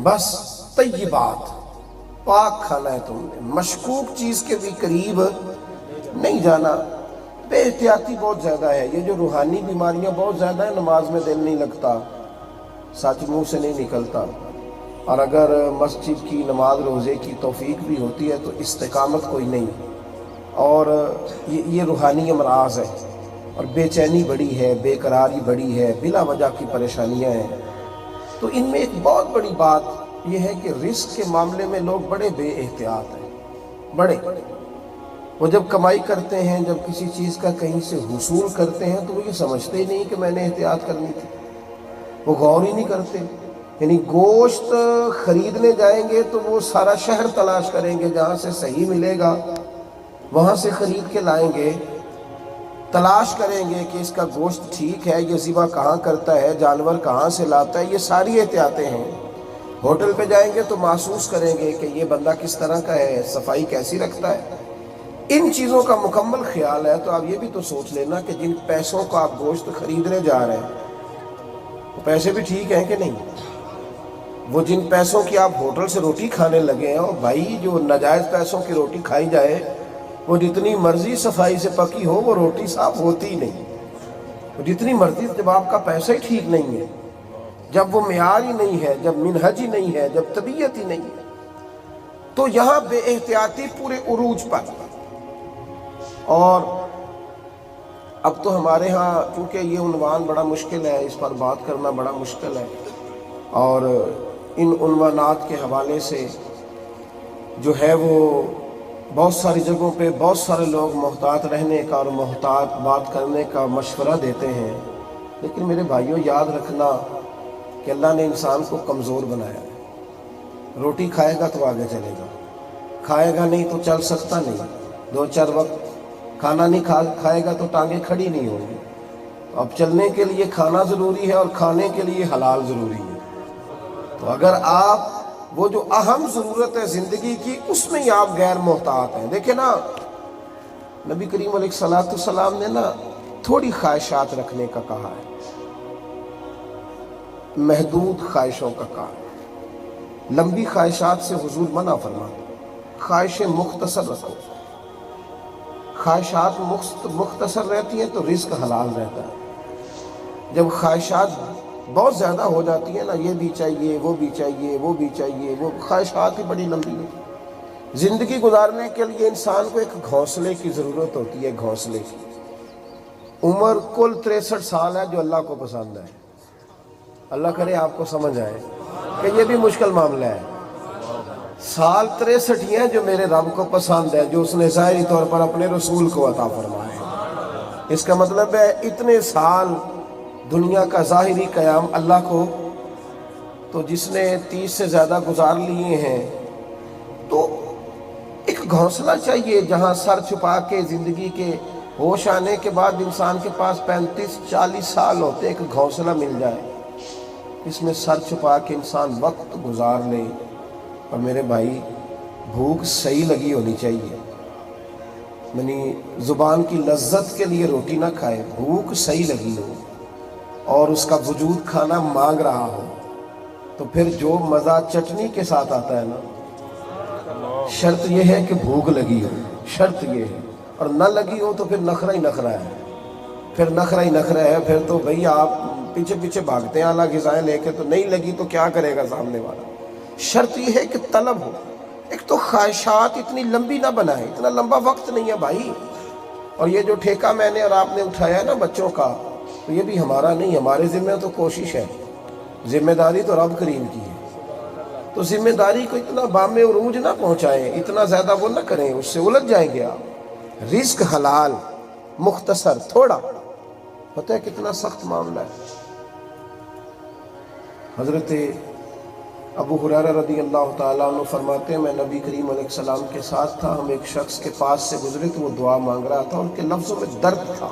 بس طیبات پاک کھانا ہے تم نے، مشکوک چیز کے بھی قریب نہیں جانا۔ بے احتیاطی بہت زیادہ ہے، یہ جو روحانی بیماریاں بہت زیادہ ہیں، نماز میں دل نہیں لگتا، سچ منہ سے نہیں نکلتا، اور اگر مسجد کی نماز روزے کی توفیق بھی ہوتی ہے تو استقامت کوئی نہیں، اور یہ روحانی امراض ہے، اور بے چینی بڑی ہے، بے قراری بڑی ہے، بلا وجہ کی پریشانیاں ہیں۔ تو ان میں ایک بہت بڑی بات یہ ہے کہ رزق کے معاملے میں لوگ بڑے بے احتیاط ہیں، بڑے۔ وہ جب کمائی کرتے ہیں، جب کسی چیز کا کہیں سے حصول کرتے ہیں تو وہ یہ سمجھتے ہی نہیں کہ میں نے احتیاط کرنی تھی، وہ غور ہی نہیں کرتے۔ یعنی گوشت خریدنے جائیں گے تو وہ سارا شہر تلاش کریں گے، جہاں سے صحیح ملے گا وہاں سے خرید کے لائیں گے، تلاش کریں گے کہ اس کا گوشت ٹھیک ہے، یہ ذبح کہاں کرتا ہے، جانور کہاں سے لاتا ہے، یہ ساری احتیاطیں ہیں۔ ہوٹل پہ جائیں گے تو محسوس کریں گے کہ یہ بندہ کس طرح کا ہے، صفائی کیسی رکھتا ہے۔ ان چیزوں کا مکمل خیال ہے تو آپ یہ بھی تو سوچ لینا کہ جن پیسوں کا آپ گوشت خریدنے جا رہے ہیں وہ پیسے بھی ٹھیک ہیں کہ نہیں۔ وہ جن پیسوں کی آپ ہوٹل سے روٹی کھانے لگے ہیں، اور بھائی جو ناجائز پیسوں کی روٹی کھائی جائے وہ جتنی مرضی صفائی سے پکی ہو وہ روٹی صاف ہوتی ہی نہیں، وہ جتنی مرضی، جب آپ کا پیسہ ہی ٹھیک نہیں ہے، جب وہ معیار ہی نہیں ہے، جب منہج ہی نہیں ہے، جب طبیعت ہی نہیں ہے، تو یہاں بے احتیاطی پورے عروج پر۔ اور اب تو ہمارے ہاں چونکہ یہ عنوان بڑا مشکل ہے، اس پر بات کرنا بڑا مشکل ہے، اور ان عنوانات کے حوالے سے جو ہے وہ بہت ساری جگہوں پہ بہت سارے لوگ محتاط رہنے کا اور محتاط بات کرنے کا مشورہ دیتے ہیں، لیکن میرے بھائیوں یاد رکھنا کہ اللہ نے انسان کو کمزور بنایا ہے۔ روٹی کھائے گا تو آگے چلے گا، کھائے گا نہیں تو چل سکتا نہیں، 2-4 وقت کھانا نہیں کھائے گا تو ٹانگیں کھڑی نہیں ہوں گی۔ اب چلنے کے لیے کھانا ضروری ہے اور کھانے کے لیے حلال ضروری ہے۔ تو اگر آپ وہ جو اہم ضرورت ہے زندگی کی اس میں ہی آپ غیر محتاط ہیں، دیکھیں نا نبی کریم علیہ السلام نے نا تھوڑی خواہشات رکھنے کا کہا ہے، محدود خواہشوں کا کہا ہے، لمبی خواہشات سے حضور منع فرماتے، خواہشیں مختصر رکھو۔ خواہشات مختصر رہتی ہیں تو رزق حلال رہتا ہے، جب خواہشات بہت زیادہ ہو جاتی ہیں نا، یہ بھی چاہیے، وہ بھی چاہیے، وہ بھی چاہیے، وہ خواہشات ہی بڑی لمبی ہیں۔ زندگی گزارنے کے لیے انسان کو ایک گھونسلے کی ضرورت ہوتی ہے، گھونسلے کی۔ عمر کل 63 سال ہے جو اللہ کو پسند ہے، اللہ کرے آپ کو سمجھ آئے کہ یہ بھی مشکل معاملہ ہے۔ سال 63 ہی ہیں جو میرے رب کو پسند ہے، جو اس نے ظاہری طور پر اپنے رسول کو عطا فرمائے۔ اس کا مطلب ہے اتنے سال دنیا کا ظاہری قیام اللہ کو، تو جس نے 30 سے زیادہ گزار لیے ہیں تو ایک گھونسلہ چاہیے جہاں سر چھپا کے زندگی کے ہوش آنے کے بعد انسان کے پاس 35-40 سال ہوتے، ایک گھونسلہ مل جائے اس میں سر چھپا کے انسان وقت گزار لے۔ اور میرے بھائی بھوک صحیح لگی ہونی چاہیے، یعنی زبان کی لذت کے لیے روٹی نہ کھائے، بھوک صحیح لگی ہو اور اس کا وجود کھانا مانگ رہا ہو، تو پھر جو مزہ چٹنی کے ساتھ آتا ہے نا، شرط یہ ہے کہ بھوک لگی ہو، شرط یہ ہے، اور نہ لگی ہو تو پھر نخرہ ہی نخرہ ہے، پھر نخرہ ہی نخرہ ہے، پھر تو بھئی آپ پیچھے پیچھے بھاگتے ہیں اعلیٰ غذائیں لے کے، تو نہیں لگی تو کیا کرے گا سامنے والا۔ شرط یہ ہے کہ طلب ہو۔ ایک تو خواہشات اتنی لمبی نہ بنائیں، اتنا لمبا وقت نہیں ہے بھائی۔ اور یہ جو ٹھیکہ میں نے اور آپ نے اٹھایا ہے نا بچوں کا، تو یہ بھی ہمارا نہیں، ہمارے ذمہ تو کوشش ہے، ذمہ داری تو رب کریم کی ہے، تو ذمہ داری کو اتنا بام عروج نہ پہنچائیں، اتنا زیادہ وہ نہ کریں، اس سے الجھ جائیں گے آپ۔ رزق حلال، مختصر، تھوڑا، پتہ ہے کتنا سخت معاملہ ہے۔ حضرت ابو ہریرہ رضی اللہ تعالیٰ عنہ فرماتے ہیں میں نبی کریم علیہ السلام کے ساتھ تھا، ہم ایک شخص کے پاس سے گزرے تو وہ دعا مانگ رہا تھا، ان کے لفظوں میں درد تھا،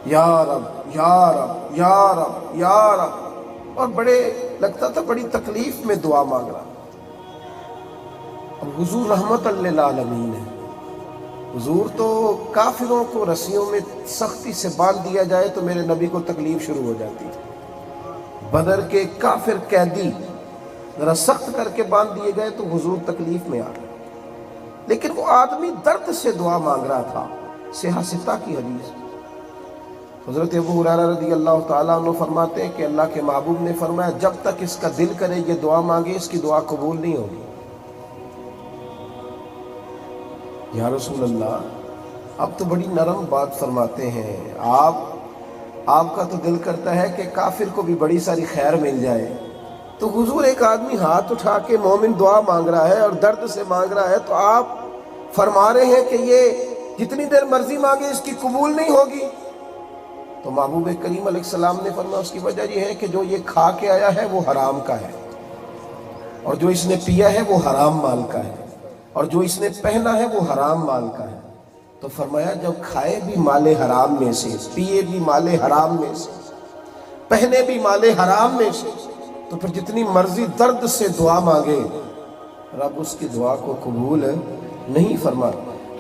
یا رب یا رب یا رب یا رب، اور بڑے لگتا تھا بڑی تکلیف میں دعا مانگ رہا۔ اب حضور رحمت للعالمین ہے، حضور تو کافروں کو رسیوں میں سختی سے باندھ دیا جائے تو میرے نبی کو تکلیف شروع ہو جاتی تھی، بدر کے کافر قیدی ذرا سخت کر کے باندھ دیے گئے تو حضور تکلیف میں آ گئے، لیکن وہ آدمی درد سے دعا مانگ رہا تھا۔ صحیح ستہ کی حدیث، حضرت ابو ہریرہ رضی اللہ تعالیٰ عنہ فرماتے ہیں کہ اللہ کے محبوب نے فرمایا جب تک اس کا دل کرے یہ دعا مانگے اس کی دعا قبول نہیں ہوگی۔ یا رسول اللہ، اب تو بڑی نرم بات فرماتے ہیں آپ کا تو دل کرتا ہے کہ کافر کو بھی بڑی ساری خیر مل جائے، تو حضور ایک آدمی ہاتھ اٹھا کے مومن دعا مانگ رہا ہے اور درد سے مانگ رہا ہے، تو آپ فرما رہے ہیں کہ یہ جتنی دیر مرضی مانگے اس کی قبول نہیں ہوگی۔ تو محبوب کریم علیہ السلام نے فرمایا اس کی وجہ یہ ہے کہ جو یہ کھا کے آیا ہے وہ حرام کا ہے، اور جو اس نے پیا ہے وہ حرام مال کا ہے، اور جو اس نے پہنا ہے وہ حرام مال کا ہے۔ تو فرمایا جب کھائے بھی مال حرام میں سے، پیے بھی مال حرام میں سے، پہنے بھی مال حرام میں سے، تو پھر جتنی مرضی درد سے دعا مانگے رب اس کی دعا کو قبول نہیں فرما۔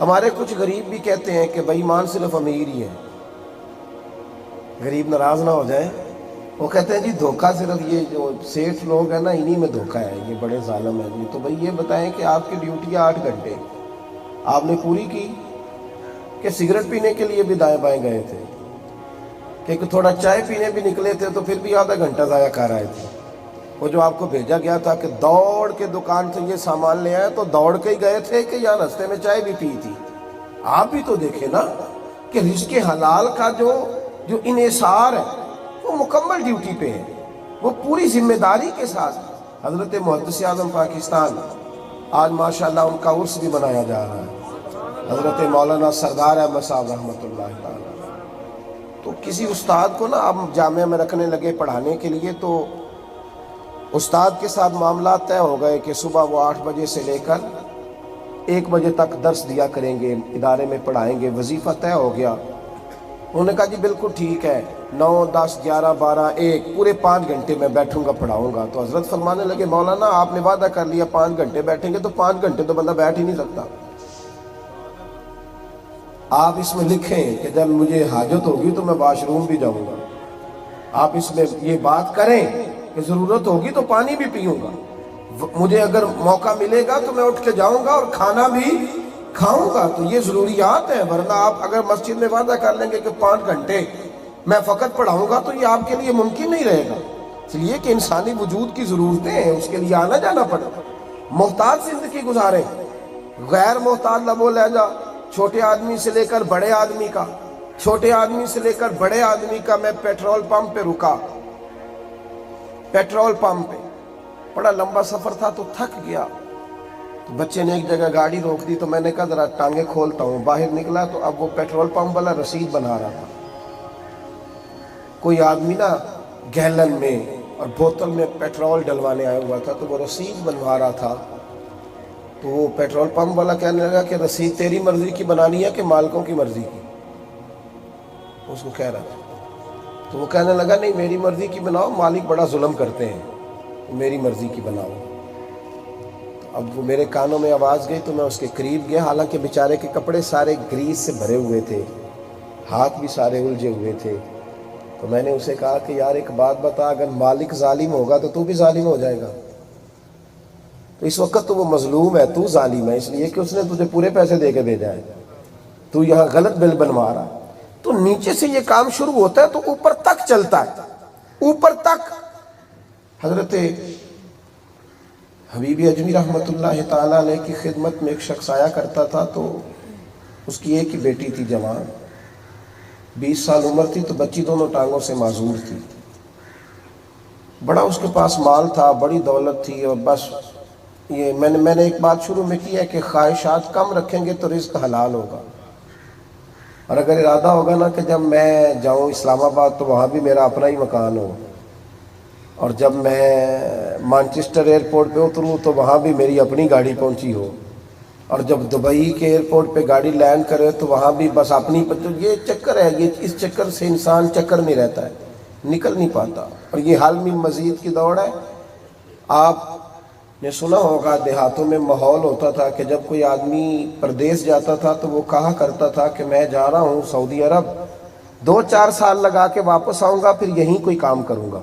ہمارے کچھ غریب بھی کہتے ہیں کہ بھائی ایمان صرف امیر ہی ہے، غریب ناراض نہ ہو جائیں، وہ کہتے ہیں جی دھوکہ صرف یہ جو سیٹھ لوگ ہیں نا انہی میں دھوکہ ہے، یہ بڑے ظالم ہیں جی۔ تو بھائی یہ بتائیں کہ آپ کی ڈیوٹی 8 گھنٹے آپ نے پوری کی کہ سگریٹ پینے کے لیے بھی دائیں بائیں گئے تھے کہ تھوڑا چائے پینے بھی نکلے تھے تو پھر بھی آدھا گھنٹہ ضائع کر آئے تھے؟ وہ جو آپ کو بھیجا گیا تھا کہ دوڑ کے دکان سے یہ سامان لے آئے تو دوڑ کے ہی گئے تھے کہ یا رستے میں چائے بھی پی تھی؟ آپ بھی تو دیکھیں نا کہ رزق حلال کا جو انحصار ہے وہ مکمل ڈیوٹی پہ ہے، وہ پوری ذمہ داری کے ساتھ۔ حضرت محدث اعظم پاکستان آج ماشاءاللہ ان کا عرس بھی منایا جا رہا ہے، حضرت مولانا سردار احمد صاحب رحمۃ اللہ تعالی۔ تو کسی استاد کو نا آپ جامعہ میں رکھنے لگے پڑھانے کے لیے، تو استاد کے ساتھ معاملات طے ہو گئے کہ صبح وہ 8 بجے سے لے کر 1 بجے تک درس دیا کریں گے، ادارے میں پڑھائیں گے، وظیفہ طے ہو گیا۔ انہوں نے کہا جی بالکل ٹھیک ہے، 9 10 11 12 1 پورے 5 گھنٹے میں بیٹھوں گا پڑھاؤں گا۔ تو حضرت فرمانے لگے مولانا آپ نے وعدہ کر لیا 5 گھنٹے بیٹھیں گے، تو 5 گھنٹے تو بندہ بیٹھ ہی نہیں سکتا۔ آپ اس میں لکھیں کہ جب مجھے حاجت ہوگی تو میں واش روم بھی جاؤں گا، آپ اس میں یہ بات کریں کہ ضرورت ہوگی تو پانی بھی پیوں گا، مجھے اگر موقع ملے گا تو میں اٹھ کے جاؤں گا اور کھانا بھی کھاؤں گا۔ تو یہ ضروریات ہیں، ورنہ آپ اگر مسجد میں وعدہ کر لیں گے کہ 5 گھنٹے میں فقط پڑھاؤں گا تو یہ آپ کے لیے ممکن نہیں رہے گا، اس لیے کہ انسانی وجود کی ضرورتیں ہیں، اس کے لیے آنا جانا پڑے۔ محتاج زندگی گزاریں، غیر محتاج لب و لہجہ، چھوٹے آدمی سے لے کر بڑے آدمی کا، چھوٹے آدمی سے لے کر بڑے آدمی کا۔ میں پیٹرول پمپ پہ رکا، پیٹرول پمپ پہ بڑا لمبا سفر تھا تو تھک گیا، تو بچے نے ایک جگہ گاڑی روک دی، تو میں نے کہا ذرا ٹانگیں کھولتا ہوں۔ باہر نکلا تو اب وہ پیٹرول پمپ والا رسید بنا رہا تھا، کوئی آدمی نا گیلن میں اور بوتل میں پیٹرول ڈلوانے آیا ہوا تھا، تو وہ رسید بنوا رہا تھا۔ تو وہ پیٹرول پمپ والا کہنے لگا کہ رسید تیری مرضی کی بنانی ہے کہ مالکوں کی مرضی کی؟ اس کو کہہ رہا تھا، تو وہ کہنے لگا نہیں میری مرضی کی بناؤ، مالک بڑا ظلم کرتے ہیں، میری مرضی کی بناؤ۔ اب وہ میرے کانوں میں آواز گئی تو میں اس کے قریب گیا، حالانکہ بیچارے کے کپڑے سارے گریس سے بھرے ہوئے تھے، ہاتھ بھی سارے الجھے ہوئے تھے۔ تو میں نے اسے کہا کہ یار ایک بات بتا، اگر مالک ظالم ہوگا تو تو بھی ظالم ہو جائے گا؟ تو اس وقت تو وہ مظلوم ہے، تو ظالم ہے، اس لیے کہ اس نے تجھے پورے پیسے دے کے بھیجا ہے، تو یہاں غلط بل بنوا رہا ہے۔ تو نیچے سے یہ کام شروع ہوتا ہے تو اوپر تک چلتا ہے، اوپر تک۔ حضرت حبیب اجمی رحمۃ اللہ تعالیٰ علیہ کی خدمت میں ایک شخص آیا کرتا تھا، تو اس کی ایک ہی بیٹی تھی، جوان 20 سال عمر تھی، تو بچی دونوں ٹانگوں سے معذور تھی، بڑا اس کے پاس مال تھا، بڑی دولت تھی، اور بس یہ میں نے ایک بات شروع میں کی ہے کہ خواہشات کم رکھیں گے تو رزق حلال ہوگا، اور اگر ارادہ ہوگا نا کہ جب میں جاؤں اسلام آباد تو وہاں بھی میرا اپنا ہی مکان ہو، اور جب میں مانچسٹر ایئرپورٹ پہ اتروں تو وہاں بھی میری اپنی گاڑی پہنچی ہو، اور جب دبئی کے ایئرپورٹ پہ گاڑی لینڈ کرے تو وہاں بھی بس اپنی، یہ چکر ہے، یہ اس چکر سے انسان چکر میں رہتا ہے، نکل نہیں پاتا، اور یہ حل من مزید کی دوڑ ہے۔ آپ نے سنا ہوگا دیہاتوں میں ماحول ہوتا تھا کہ جب کوئی آدمی پردیس جاتا تھا تو وہ کہا کرتا تھا کہ میں جا رہا ہوں سعودی عرب، 2-4 سال لگا کے واپس آؤں گا، پھر یہیں کوئی کام کروں گا۔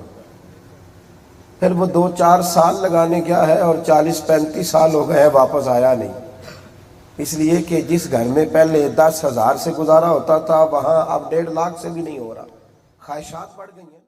پھر وہ 2-4 سال لگانے کیا ہے، اور 40-35 سال ہو گئے ہیں واپس آیا نہیں. اس لیے کہ جس گھر میں پہلے 10,000 سے گزارا ہوتا تھا وہاں اب 1.5 لاکھ سے بھی نہیں ہو رہا. خواہشات بڑھ گئی ہیں.